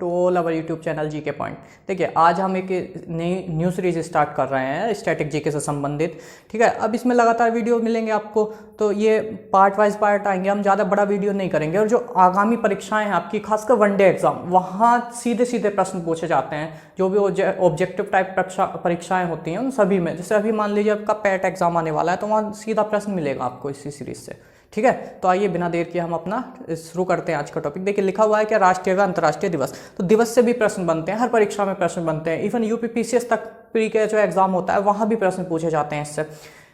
To all our YouTube channel GK point. देखिए आज हम एक नई न्यू सीरीज स्टार्ट कर रहे हैं स्टैटिक जीके से संबंधित। ठीक है, अब इसमें लगातार वीडियो मिलेंगे आपको, तो ये पार्ट वाइज पार्ट आएंगे, हम ज़्यादा बड़ा वीडियो नहीं करेंगे। और जो आगामी परीक्षाएं हैं आपकी, खासकर वनडे एग्जाम, वहाँ सीधे सीधे प्रश्न पूछे जाते हैं। जो भी ऑब्जेक्टिव टाइप परीक्षाएं होती हैं उन सभी में, जैसे अभी मान लीजिए आपका पैट एग्जाम आने वाला है, तो वहाँ सीधा प्रश्न मिलेगा आपको इसी सीरीज से। ठीक है, तो आइए बिना देर के हम अपना शुरू करते हैं आज का टॉपिक। देखिए लिखा हुआ है क्या, राष्ट्रीय व अंतर्राष्ट्रीय दिवस। तो दिवस से भी प्रश्न बनते हैं, हर परीक्षा में प्रश्न बनते हैं। इवन यूपीपीसीएस तक प्री के जो एग्जाम होता है वहाँ भी प्रश्न पूछे जाते हैं इससे।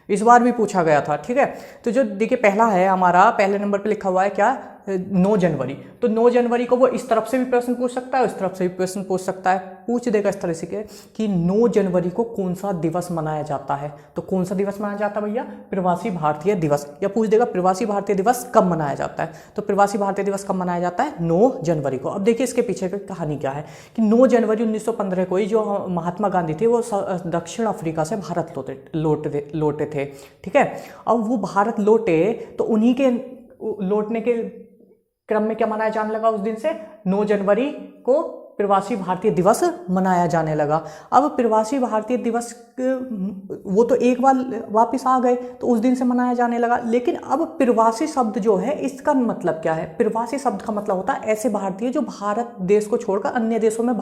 इस बार भी पूछा गया था। ठीक है, तो जो देखिए पहला है हमारा, पहले नंबर पे लिखा हुआ है क्या, 9 जनवरी। तो 9 जनवरी को वो इस तरफ से भी प्रश्न पूछ सकता है, उस तरफ से भी प्रश्न पूछ सकता है। पूछ देगा इस तरह से कि 9 जनवरी को कौन सा दिवस मनाया जाता है। तो कौन सा दिवस मनाया जाता है भैया, प्रवासी भारतीय दिवस। या पूछ देगा प्रवासी भारतीय दिवस कब मनाया जाता है। तो प्रवासी भारतीय दिवस कब मनाया जाता है, 9 जनवरी को। अब देखिए इसके पीछे की कहानी क्या है कि 9 जनवरी 1915 को ही जो महात्मा गांधी थे वो दक्षिण अफ्रीका से भारत लौटे थे। ठीक है, अब वो भारत लौटे तो उन्हीं के लौटने के क्रम में क्या मनाया जाने लगा, उस दिन से 9 जनवरी को प्रवासी भारतीय दिवस मनाया जाने लगा। अब प्रवासी भारतीय दिवस वो तो एक बार वापस आ गए तो उस दिन से मनाया जाने लगा। लेकिन अब प्रवासी शब्द जो है इसका मतलब क्या है, प्रवासी शब्द का मतलब होता है ऐसे भारतीय जो भारत देश को छोड़कर अन्य देशों में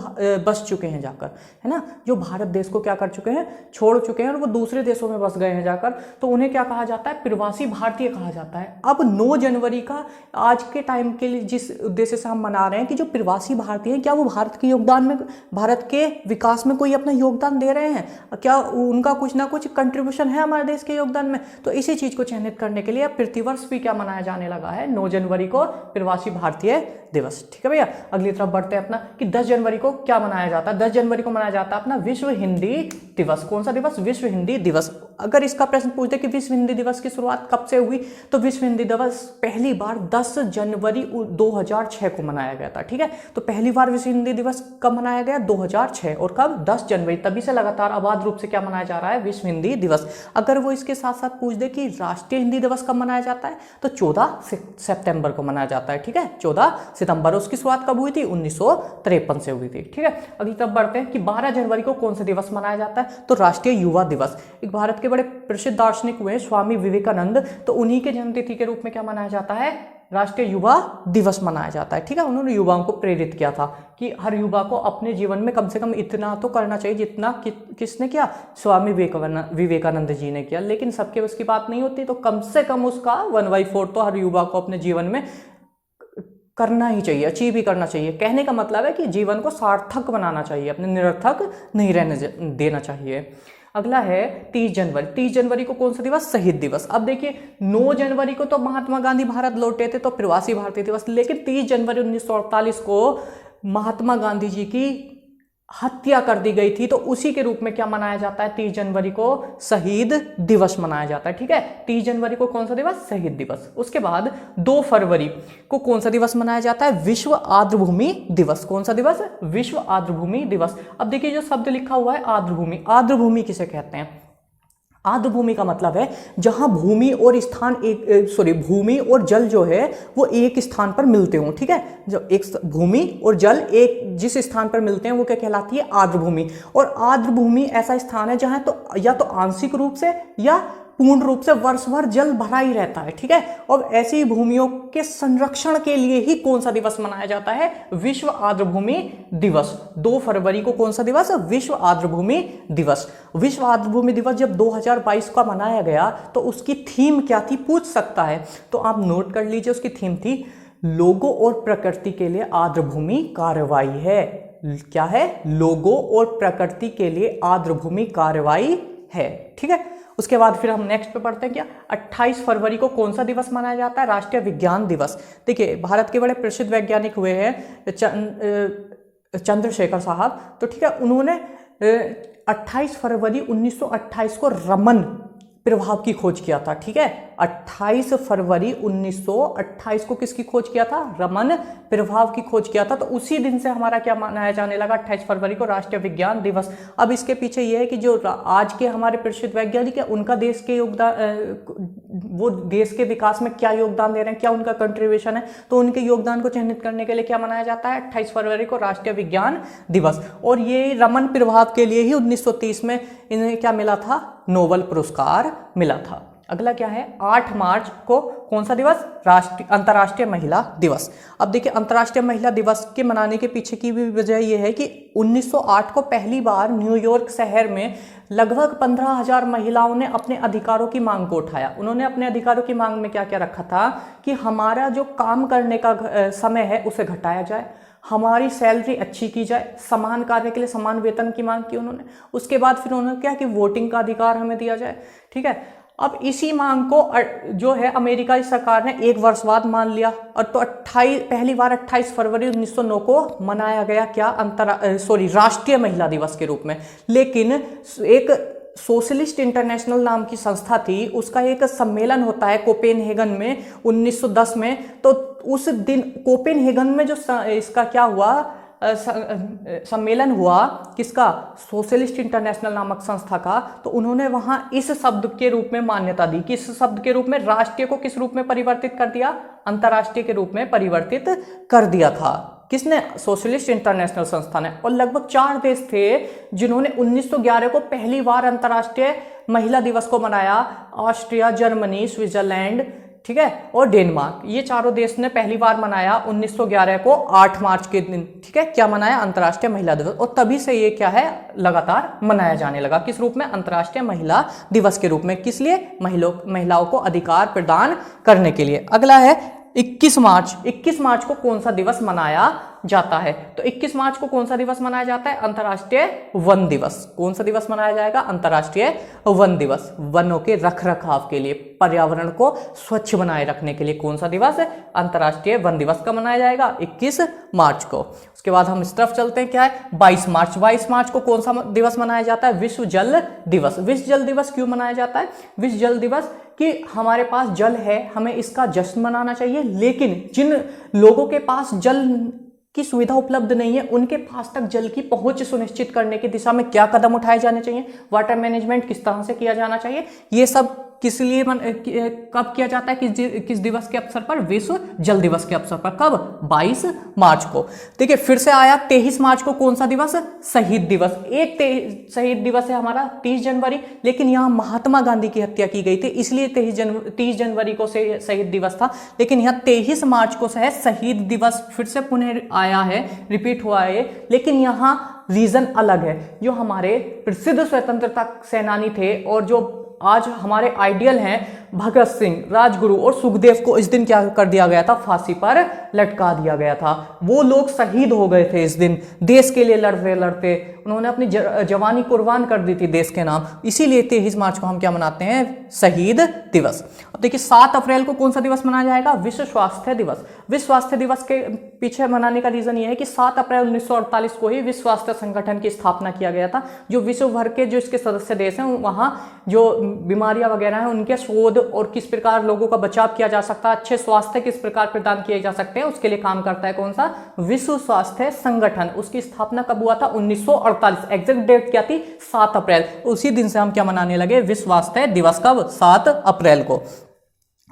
बस चुके हैं जाकर, है ना, जो भारत देश को क्या कर चुके हैं, छोड़ चुके हैं और वो दूसरे देशों में बस गए हैं जाकर, तो उन्हें क्या कहा जाता है, प्रवासी भारतीय कहा जाता है। अब 9 जनवरी का आज के टाइम के लिए जिस उद्देश्य से हम मना रहे हैं कि जो प्रवासी भारतीय हैं, क्या वो भारत के योगदान में, भारत के विकास में कोई अपना योगदान दे रहे हैं, क्या उनका कुछ ना कुछ कंट्रीब्यूशन है हमारे देश के योगदान में। तो इसी चीज को चिन्हित करने के लिए प्रतिवर्ष भी क्या मनाया जाने लगा है, 9 जनवरी को प्रवासी भारतीय दिवस। ठीक है भैया, अगली तरफ बढ़ते हैं अपना कि 10 जनवरी को क्या मनाया जाता है। 10 जनवरी को मनाया जाता है अपना विश्व हिंदी दिवस। कौन सा दिवस, विश्व हिंदी दिवस। अगर इसका प्रश्न पूछते कि विश्व हिंदी दिवस की शुरुआत कब से हुई, तो विश्व हिंदी दिवस पहली बार 10 जनवरी 2006 को मनाया गया था। ठीक है, तो पहली बार विश्व हिंदी दिवस कब मनाया गया, 2006। और कब, 10 जनवरी। तभी से लगातार अबाध रूप से क्या मनाया जा रहा है, विश्व हिंदी दिवस। अगर वो इसके साथ साथ पूछ दे कि राष्ट्रीय हिंदी दिवस कब मनाया जाता है, तो 14 सितंबर को मनाया जाता है। ठीक है, 14 सितंबर। उसकी शुरुआत कब हुई थी, 1953 से हुई थी। ठीक है, अगली तरफ बढ़ते हैं कि 12 जनवरी को कौन सा दिवस मनाया जाता है, तो राष्ट्रीय युवा दिवस। एक भारत के बड़े प्रसिद्ध दार्शनिक हुए स्वामी विवेकानंद, तो उन्हीं के जन्मतिथि के रूप में क्या मनाया जाता है, राष्ट्रीय युवा दिवस मनाया जाता है। ठीक है, उन्होंने युवाओं को प्रेरित किया था कि हर युवा को अपने जीवन में कम से कम इतना तो करना चाहिए जितना किसने किया, स्वामी विवेकानंद जी ने किया। लेकिन सबके उसकी बात नहीं होती, तो कम से कम उसका 1/4 तो हर युवा को अपने जीवन में करना ही चाहिए, अचीव ही करना चाहिए। कहने का मतलब है कि जीवन को सार्थक बनाना चाहिए, अपने निरर्थक नहीं रहने देना चाहिए। अगला है 30 जनवरी। 30 जनवरी को कौन सा दिवस, शहीद दिवस। अब देखिए 9 जनवरी को तो महात्मा गांधी भारत लौटे थे, तो प्रवासी भारतीय दिवस। लेकिन 30 जनवरी 1948 को महात्मा गांधी जी की हत्या कर दी गई थी, तो उसी के रूप में क्या मनाया जाता है, 30 जनवरी को शहीद दिवस मनाया जाता है। ठीक है, 30 जनवरी को कौन सा दिवस, शहीद दिवस। उसके बाद 2 फरवरी को कौन सा दिवस मनाया जाता है, विश्व आर्द्रभूमि दिवस। कौन सा दिवस, विश्व आर्द्रभूमि दिवस। अब देखिए जो शब्द लिखा हुआ है आर्द्रभूमि, आर्द्रभूमि किसे कहते हैं, आर्द्रभूमि का मतलब है जहां भूमि और स्थान भूमि और जल जो है वो एक स्थान पर मिलते हों। ठीक है, जब एक भूमि और जल एक जिस स्थान पर मिलते हैं वो क्या कहलाती है, आर्द्रभूमि। और आर्द्रभूमि ऐसा स्थान है जहां तो या तो आंशिक रूप से या पूर्ण रूप से वर्ष भर जल भरा ही रहता है। ठीक है, और ऐसी भूमियों के संरक्षण के लिए ही कौन सा दिवस मनाया जाता है, विश्व आर्द्रभूमि दिवस। 2 फरवरी को कौन सा दिवस, विश्व आर्द्रभूमि दिवस। विश्व आर्द्रभूमि दिवस जब 2022 का मनाया गया तो उसकी थीम क्या थी, पूछ सकता है, तो आप नोट कर लीजिए। उसकी थीम थी लोगों और प्रकृति के लिए आर्द्रभूमि कार्रवाई है। क्या है, लोगों और प्रकृति के लिए आर्द्रभूमि कार्रवाई है। ठीक है, उसके बाद फिर हम नेक्स्ट पे पढ़ते हैं क्या, 28 फरवरी को कौन सा दिवस मनाया जाता है, राष्ट्रीय विज्ञान दिवस। देखिए भारत के बड़े प्रसिद्ध वैज्ञानिक हुए हैं चंद्रशेखर साहब, तो ठीक है, उन्होंने 28 फरवरी 1928 को रमन प्रभाव की खोज किया था। ठीक है, 28 फरवरी 1928 को किसकी खोज किया था, रमन प्रभाव की खोज किया था। तो उसी दिन से हमारा क्या मनाया जाने लगा, 28 फरवरी को राष्ट्रीय विज्ञान दिवस। अब इसके पीछे यह है कि जो आज के हमारे प्रसिद्ध वैज्ञानिक है उनका देश के योगदान वो देश के विकास में क्या योगदान दे रहे हैं, क्या उनका कंट्रीब्यूशन है, तो उनके योगदान को चिन्हित करने के लिए क्या मनाया जाता है 28 फरवरी को राष्ट्रीय विज्ञान दिवस। और ये रमन प्रभाव के लिए ही 1930 में इन्हें क्या मिला था, नोबेल पुरस्कार मिला था। अगला क्या है, 8 मार्च को कौन सा दिवस, अंतर्राष्ट्रीय महिला दिवस। अब देखिए अंतर्राष्ट्रीय महिला दिवस के मनाने के पीछे की भी वजह यह है कि 1908 को पहली बार न्यूयॉर्क शहर में लगभग 15,000 महिलाओं ने अपने अधिकारों की मांग को उठाया। उन्होंने अपने अधिकारों की मांग में क्या क्या रखा था कि हमारा जो काम करने का समय है उसे घटाया जाए, हमारी सैलरी अच्छी की जाए, समान कार्य के लिए समान वेतन की मांग की उन्होंने। उसके बाद फिर उन्होंने क्या कि वोटिंग का अधिकार हमें दिया जाए, ठीक है। अब इसी मांग को जो है अमेरिका सरकार ने 1 वर्ष बाद मान लिया, और तो पहली बार 28 फरवरी 1909 को मनाया गया क्या, राष्ट्रीय महिला दिवस के रूप में। लेकिन एक सोशलिस्ट इंटरनेशनल नाम की संस्था थी, उसका एक सम्मेलन होता है कोपेनहेगन में 1910 में। तो उस दिन कोपेनहेगन में जो इसका क्या हुआ, सम्मेलन हुआ किसका, सोशलिस्ट इंटरनेशनल नामक संस्था का, तो उन्होंने वहां इस शब्द के रूप में मान्यता दी। किस शब्द के रूप में, राष्ट्रीय को किस रूप में परिवर्तित कर दिया, अंतर्राष्ट्रीय के रूप में परिवर्तित कर दिया था। किसने, सोशलिस्ट इंटरनेशनल संस्था ने। और लगभग 4 देश थे जिन्होंने 1911 को पहली बार अंतर्राष्ट्रीय महिला दिवस को मनाया, ऑस्ट्रिया, जर्मनी, स्विट्जरलैंड, ठीक है, और डेनमार्क। ये चारों देश ने पहली बार मनाया 1911 को 8 मार्च के दिन, ठीक है, क्या मनाया, अंतर्राष्ट्रीय महिला दिवस। और तभी से ये क्या है, लगातार मनाया जाने लगा। किस रूप में, अंतर्राष्ट्रीय महिला दिवस के रूप में। किस लिए, महिलाओं को अधिकार प्रदान करने के लिए। अगला है 21 मार्च। 21 मार्च को कौन सा दिवस मनाया जाता है, तो 21 मार्च को कौन सा दिवस मनाया जाता है, अंतर्राष्ट्रीय वन दिवस। कौन सा दिवस मनाया जाएगा, अंतर्राष्ट्रीय वन दिवस। वनों के रख रखाव के लिए, पर्यावरण को स्वच्छ बनाए रखने के लिए कौन सा दिवस, अंतर्राष्ट्रीय वन दिवस का मनाया जाएगा 21 मार्च को। उसके बाद हम इस तरफ चलते हैं, क्या है 22 मार्च। 22 मार्च को कौन सा दिवस मनाया जाता है, विश्व जल दिवस। विश्व जल दिवस क्यों मनाया जाता है, विश्व जल दिवस कि हमारे पास जल है, हमें इसका जश्न मनाना चाहिए। लेकिन जिन लोगों के पास जल की सुविधा उपलब्ध नहीं है, उनके पास तक जल की पहुंच सुनिश्चित करने की दिशा में क्या कदम उठाए जाने चाहिए, वाटर मैनेजमेंट किस तरह से किया जाना चाहिए, ये सब किस लिए कब किया जाता है, किस दिवस के अवसर पर, विश्व जल दिवस के अवसर पर। कब, 22 मार्च को। देखिए फिर से आया 23 मार्च को कौन सा दिवस, शहीद दिवस। एक शहीद दिवस है हमारा 30 जनवरी, लेकिन यहाँ महात्मा गांधी की हत्या की गई थी, इसलिए 30 जनवरी को शहीद दिवस था। लेकिन यहाँ 23 मार्च को है शहीद दिवस, फिर से पुनः आया है, रिपीट हुआ है। लेकिन यहाँ रीजन अलग है। जो हमारे प्रसिद्ध स्वतंत्रता सेनानी थे और जो आज हमारे आइडियल हैं भगत सिंह, राजगुरु और सुखदेव को इस दिन क्या कर दिया गया था, फांसी पर लटका दिया गया था। वो लोग शहीद हो गए थे इस दिन, देश के लिए लड़ते लड़ते उन्होंने अपनी जवानी कुर्बान कर दी थी देश के नाम। इसीलिए 23 मार्च को हम क्या मनाते हैं, शहीद दिवस। अब देखिए 7 अप्रैल को कौन सा दिवस मनाया जाएगा, विश्व स्वास्थ्य दिवस। विश्व स्वास्थ्य दिवस के पीछे मनाने का रीजन ये है कि 7 अप्रैल 1948 को ही विश्व स्वास्थ्य संगठन की स्थापना किया गया था। जो विश्व भर के जो इसके सदस्य देश हैं, वहाँ जो बीमारियां वगैरह हैं उनके शोध और किस प्रकार लोगों का बचाव किया जा सकता है, अच्छे स्वास्थ्य किस प्रकार प्रदान किए जा सकते हैं, उसके लिए काम करता है कौन सा, विश्व स्वास्थ्य संगठन। उसकी स्थापना कब हुआ था, 1948। एग्जैक्ट डेट क्या थी, 7 अप्रैल। उसी दिन से हम क्या मनाने लगे, विश्व स्वास्थ्य दिवस। कब, 7 अप्रैल को।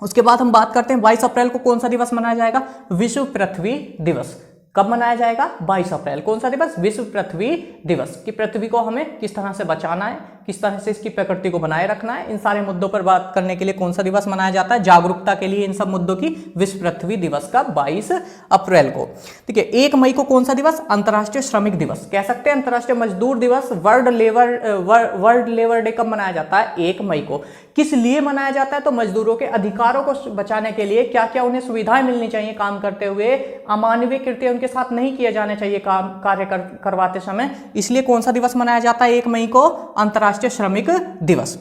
उसके बाद हम बात करते हैं 22 अप्रैल को कौन सा दिवस मनाया जाएगा, विश्व पृथ्वी दिवस। कब मनाया जाएगा, 22 अप्रैल। कौन सा दिवस, विश्व पृथ्वी दिवस। कि पृथ्वी को हमें किस तरह से बचाना है, किस तरह से इसकी प्रकृति को बनाए रखना है, इन सारे मुद्दों पर बात करने के लिए कौन सा दिवस मनाया जाता है, जागरूकता के लिए इन सब मुद्दों की, विश्व पृथ्वी दिवस का 22 अप्रैल को। ठीक है, 1 मई को कौन सा दिवस, अंतर्राष्ट्रीय श्रमिक दिवस कह सकते हैं, अंतर्राष्ट्रीय मजदूर दिवस। वर्ल्ड लेबर डे कब मनाया जाता है, 1 मई को। किस लिए मनाया जाता है, तो मजदूरों के अधिकारों को बचाने के लिए, क्या क्या उन्हें सुविधाएं मिलनी चाहिए काम करते हुए, अमानवीय कृत्य उनके साथ नहीं किए जाने चाहिए कार्य करवाते समय, इसलिए कौन सा दिवस मनाया जाता है 1 मई को, अंतर्राष्ट्रीय श्रमिक दिवस।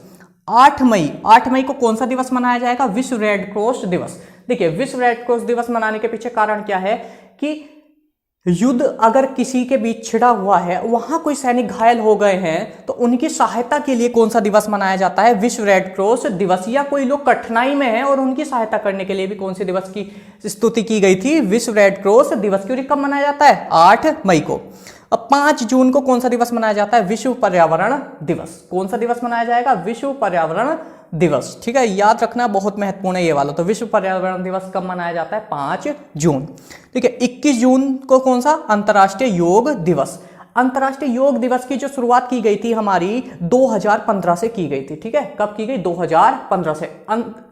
8 मई को कौन सा दिवस मनाया जाएगा, विश्व रेड क्रॉस दिवस। देखिए विश्व रेड क्रॉस दिवस मनाने के पीछे कारण क्या है कि युद्ध अगर किसी के बीच छिड़ा हुआ है, वहां कोई सैनिक घायल हो गए हैं, तो उनकी सहायता के लिए कौन सा दिवस मनाया जाता है, विश्व रेड क्रॉस दिवस। या कोई लोग कठिनाई में हैं और उनकी सहायता करने के लिए भी कौन से दिवस की स्तुति की गई थी, विश्व रेड क्रॉस दिवस। क्योंकि कब मनाया जाता है, 8 मई को। अब 5 जून को कौन सा दिवस मनाया जाता है, विश्व पर्यावरण दिवस। कौन सा दिवस मनाया जाएगा, विश्व पर्यावरण दिवस। ठीक है, याद रखना बहुत महत्वपूर्ण है ये वाला। तो विश्व पर्यावरण दिवस कब मनाया जाता है? 5 जून। ठीक है, 21 जून को कौन सा? अंतर्राष्ट्रीय योग दिवस। अंतर्राष्ट्रीय योग दिवस की जो शुरुआत की गई थी हमारी 2015 से की गई थी। ठीक है, कब की गई? 2015 से।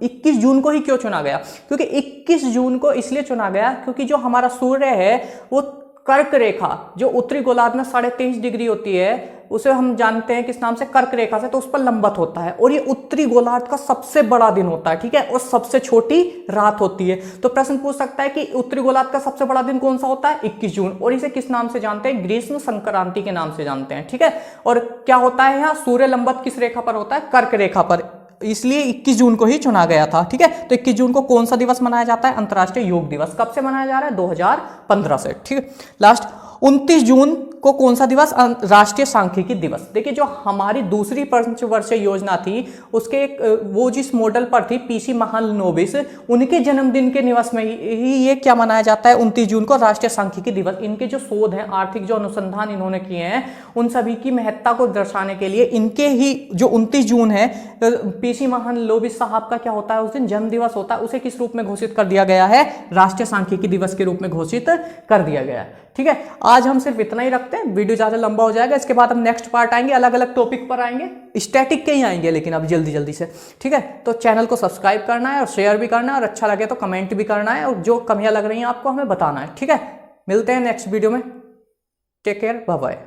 21 जून को ही क्यों चुना गया? क्योंकि 21 जून को इसलिए चुना गया क्योंकि जो हमारा सूर्य है वो कर्क रेखा, जो उत्तरी गोलार्ध में 23.5 डिग्री होती है, उसे हम जानते हैं किस नाम से? कर्क रेखा से। तो उस पर लंबवत होता है और ये उत्तरी गोलार्ध का सबसे बड़ा दिन होता है। ठीक है, और सबसे छोटी रात होती है। तो प्रश्न पूछ सकता है कि उत्तरी गोलार्ध का सबसे बड़ा दिन कौन सा होता है? 21 जून। और इसे किस नाम से जानते हैं? ग्रीष्म संक्रांति के नाम से जानते हैं। ठीक है, और क्या होता है यहाँ? सूर्य लंबवत किस रेखा पर होता है? कर्क रेखा पर, इसलिए 21 जून को ही चुना गया था। ठीक है, तो 21 जून को कौन सा दिवस मनाया जाता है? अंतर्राष्ट्रीय योग दिवस। कब से मनाया जा रहा है? 2015 से। ठीक है, लास्ट 29 जून को कौन सा दिवस? राष्ट्रीय सांख्यिकी दिवस। देखिए, जो हमारी दूसरी पंचवर्षीय योजना थी उसके वो जिस मॉडल पर थी, पीसी महालनोबिस, उनके जन्मदिन के दिवस में ही ये क्या मनाया जाता है? 29 जून को राष्ट्रीय सांख्यिकी दिवस। इनके जो शोध हैं, आर्थिक जो अनुसंधान इन्होंने किए हैं, उन सभी की महत्ता को दर्शाने के लिए इनके ही जो 29 जून है, पीसी महालनोबिस साहब का क्या होता है? उस दिन जन्म दिवस होता है। उसे किस रूप में घोषित कर दिया गया है? राष्ट्रीय सांख्यिकी दिवस के रूप में घोषित कर दिया गया है। ठीक है, आज हम सिर्फ इतना ही रखते हैं, वीडियो ज्यादा लंबा हो जाएगा। इसके बाद हम नेक्स्ट पार्ट आएंगे, अलग अलग टॉपिक पर आएंगे, स्टैटिक के ही आएंगे लेकिन अब जल्दी जल्दी से। ठीक है, तो चैनल को सब्सक्राइब करना है और शेयर भी करना है, और अच्छा लगे तो कमेंट भी करना है, और जो कमियां लग रही हैं आपको हमें बताना है। ठीक है, मिलते हैं नेक्स्ट वीडियो में। Take care, bye bye.